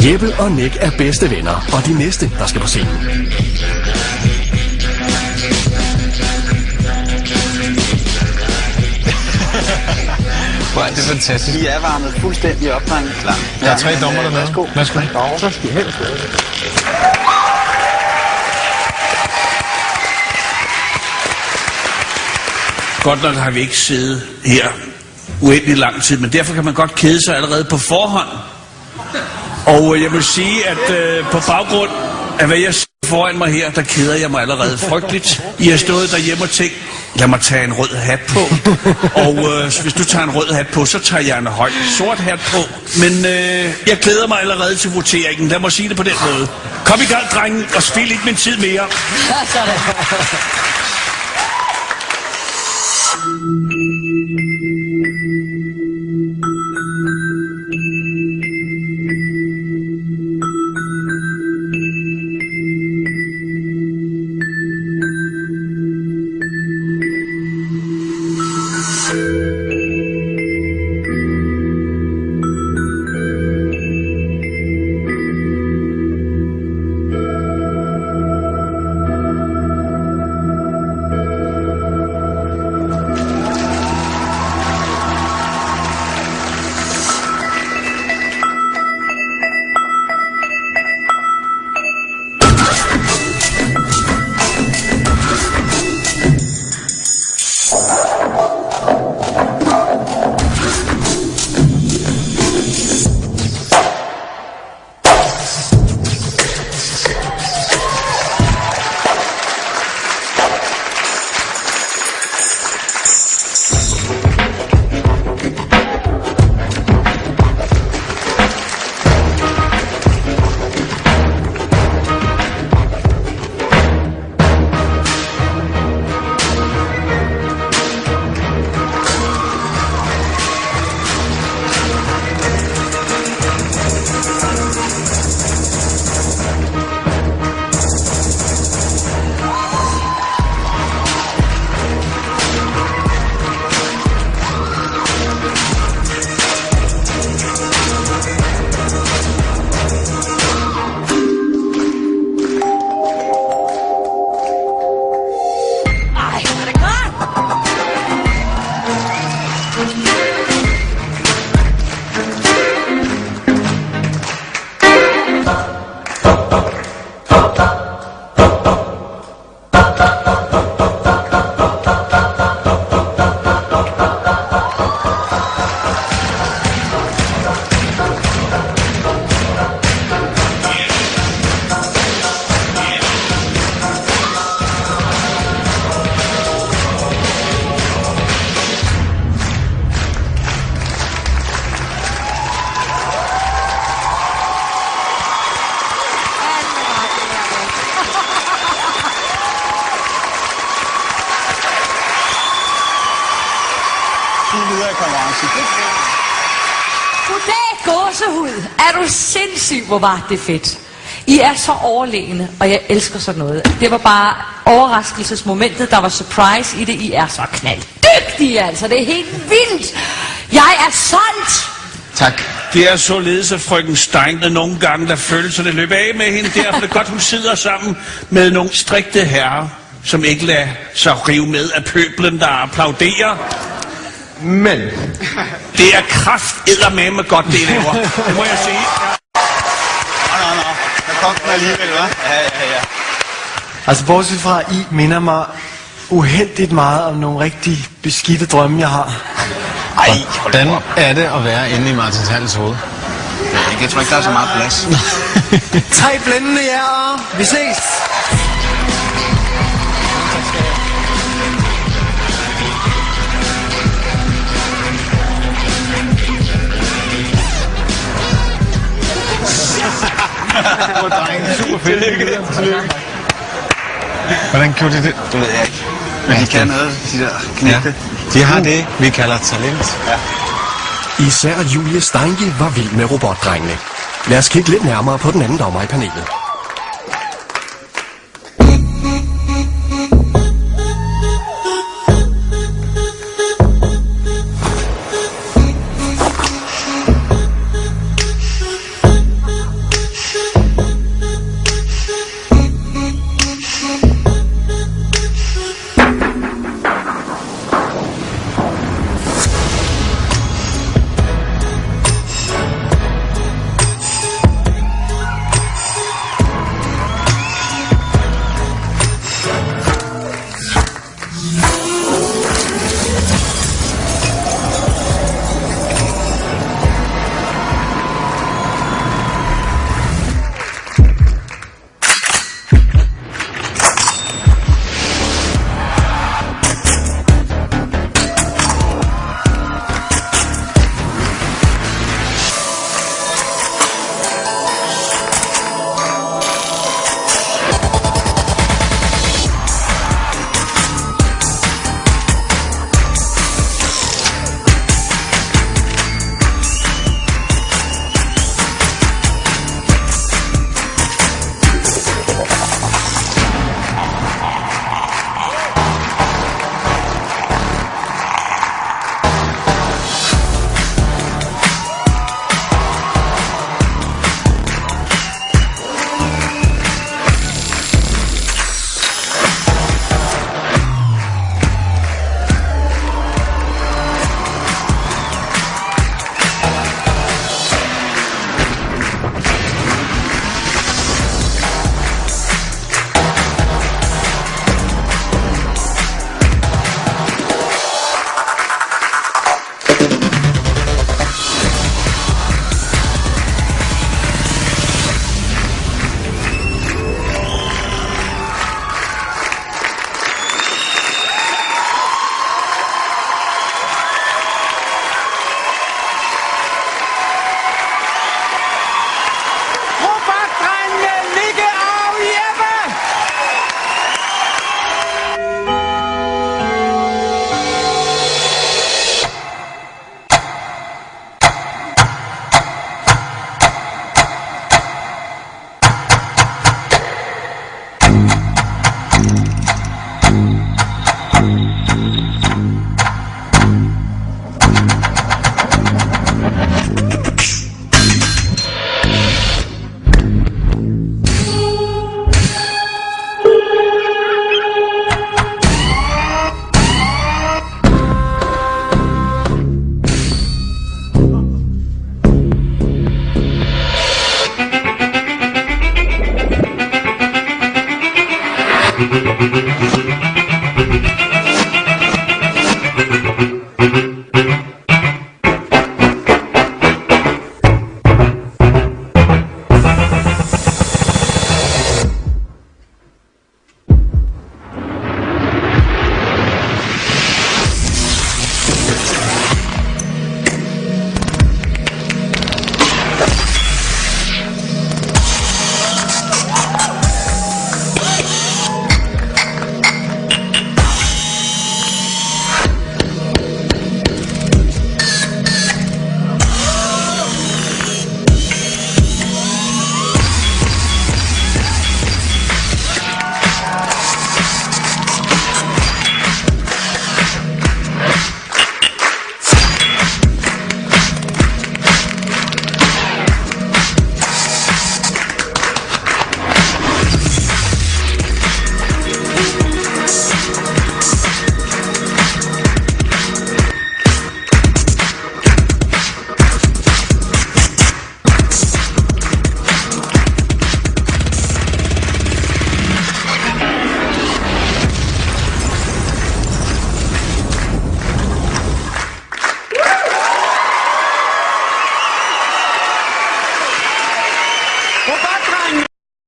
Jeppe og Nick er bedste venner, og de næste, der skal på scenen. Hvor er det fantastisk. I er varmet fuldstændig op, drenge. Klar. Der er 3 dommer dernede. Værsgo. Så skal I helst. Godt nok har vi ikke siddet her uendelig lang tid, men derfor kan man godt kede sig allerede på forhånd. Og jeg vil sige, at på baggrund af hvad jeg ser foran mig her, der keder jeg mig allerede frygteligt. I har stået derhjemme og tænkt, lad mig tage en rød hat på. Og hvis du tager en rød hat på, så tager jeg en høj sort hat på. Men jeg glæder mig allerede til voteringen. Lad mig sige det på den måde. Kom i gang, drengen, og spil ikke min tid mere. Ja, sådan. Goddag, gåsehud. Er du sindssyg, hvor var det fedt. I er så overlegne, og jeg elsker sådan noget. Det var bare overraskelsesmomentet, der var surprise i det. I er så knalddygtige, altså. Det er helt vildt. Jeg er solgt. Tak. Det er således, at frøken Stein nogle gange lader følelserne løbe af med hende. Derfor er det godt, hun sidder sammen med nogle strikte herrer, som ikke lader sig rive med af pøblen, der applauderer. Men det er krafteddermame godt, det laver. Det må jeg sige. Nå. Der kom den alligevel, hva'? Ja. Altså, bortset fra, I minder mig uheldigt meget om nogle rigtig beskidte drømme, jeg har. Ej, hvordan er det at være inde i Martin Hals hoved? Jeg tror ikke, der er så meget plads. 3 blændende jer, vi ses! Super fedt. Hvordan gjorde de det? Det ved jeg ikke. Men de kan noget, de der knægte. Ja, de har det, vi kalder talent. Ja. Især Julie Steinke var vild med robotdrengene. Lad os kigge lidt nærmere på den anden dommer i panelet.